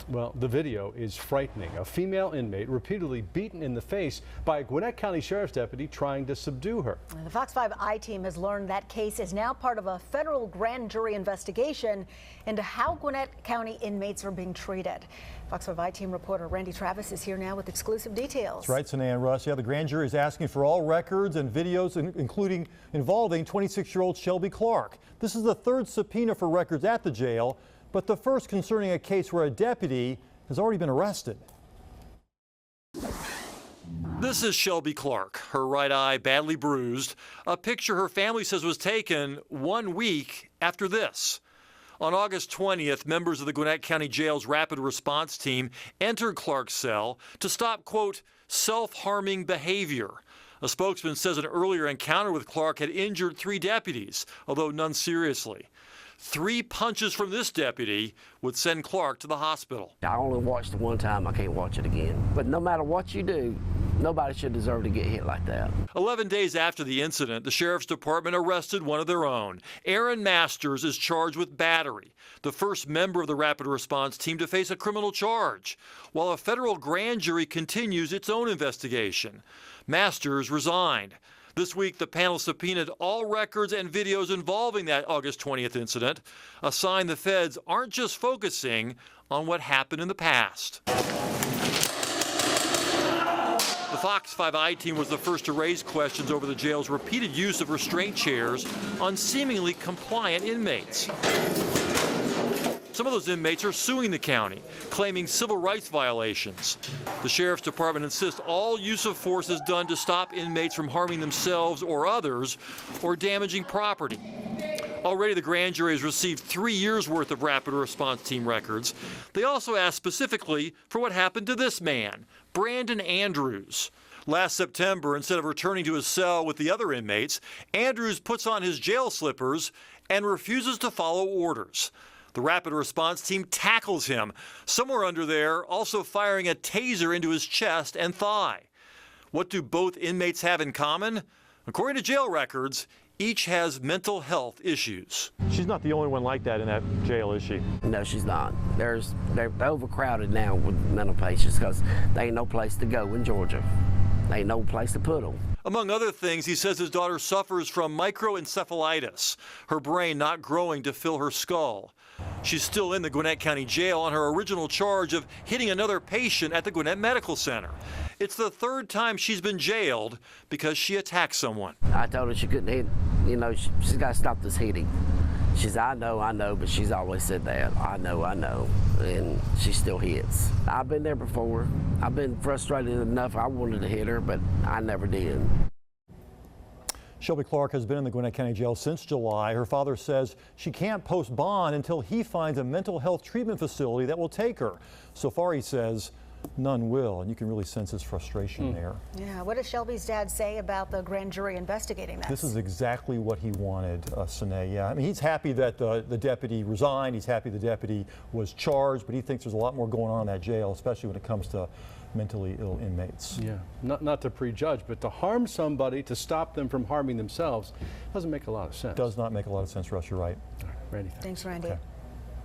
Well, the video is frightening. A female inmate repeatedly beaten in the face by a Gwinnett County Sheriff's deputy trying to subdue her. The Fox 5 I team has learned that case is now part of a federal grand jury investigation into how Gwinnett County inmates are being treated. Fox 5 I team reporter Randy Travis is here now with exclusive details. That's right, Sanae and Russ. Yeah, the grand jury is asking for all records and videos, including involving 26-year-old Shelby Clark. This is the third subpoena for records at the jail, but the first concerning a case where a deputy has already been arrested. This is Shelby Clark, her right eye badly bruised, a picture her family says was taken 1 week after this. On August 20th, members of the Gwinnett County Jail's rapid response team entered Clark's cell to stop, quote, self-harming behavior. A spokesman says an earlier encounter with Clark had injured 3 deputies, although none seriously. 3 punches from this deputy would send Clark to the hospital. I only watched it one time. I can't watch it again. But no matter what you do, nobody should deserve to get hit like that. 11 days after the incident, the Sheriff's Department arrested one of their own. Aaron Masters is charged with battery, the first member of the rapid response team to face a criminal charge, while a federal grand jury continues its own investigation. Masters resigned. This week, the panel subpoenaed all records and videos involving that August 20th incident, a sign the feds aren't just focusing on what happened in the past. The Fox 5 I team was the first to raise questions over the jail's repeated use of restraint chairs on seemingly compliant inmates. Some of those inmates are suing the county, claiming civil rights violations. The Sheriff's Department insists all use of force is done to stop inmates from harming themselves or others or damaging property. Already the grand jury has received 3 years' worth of rapid response team records. They also asked specifically for what happened to this man, Brandon Andrews. Last September, instead of returning to his cell with the other inmates, Andrews puts on his jail slippers and refuses to follow orders. The rapid response team tackles him, somewhere under there also firing a taser into his chest and thigh. What do both inmates have in common? According to jail records, each has mental health issues. She's not the only one like that in that jail, is she? No, she's not. They're overcrowded now with mental patients because there ain't no place to go in Georgia. There ain't no place to put them. Among other things, he says his daughter suffers from microencephalitis, her brain not growing to fill her skull. She's still in the Gwinnett County Jail on her original charge of hitting another patient at the Gwinnett Medical Center. It's the 3rd time she's been jailed because she attacked someone. I told her she couldn't hit, you know, she's got to stop this hitting. She said, I know, but she's always said that. I know, and she still hits. I've been there before. I've been frustrated enough. I wanted to hit her, but I never did. Shelby Clark has been in the Gwinnett County Jail since July. Her father says she can't post bond until he finds a mental health treatment facility that will take her. So far, he says, none will, and you can really sense his frustration there. Yeah, what does Shelby's dad say about the grand jury investigating this? This is exactly what he wanted, Sanae. Yeah, I mean, he's happy that the deputy resigned. He's happy the deputy was charged, but he thinks there's a lot more going on in that jail, especially when it comes to mentally ill inmates. Yeah, not to prejudge, but to harm somebody, to stop them from harming themselves, doesn't make a lot of sense. Does not make a lot of sense, Russ. You're right. All right, Randy. Thanks, Randy. Okay.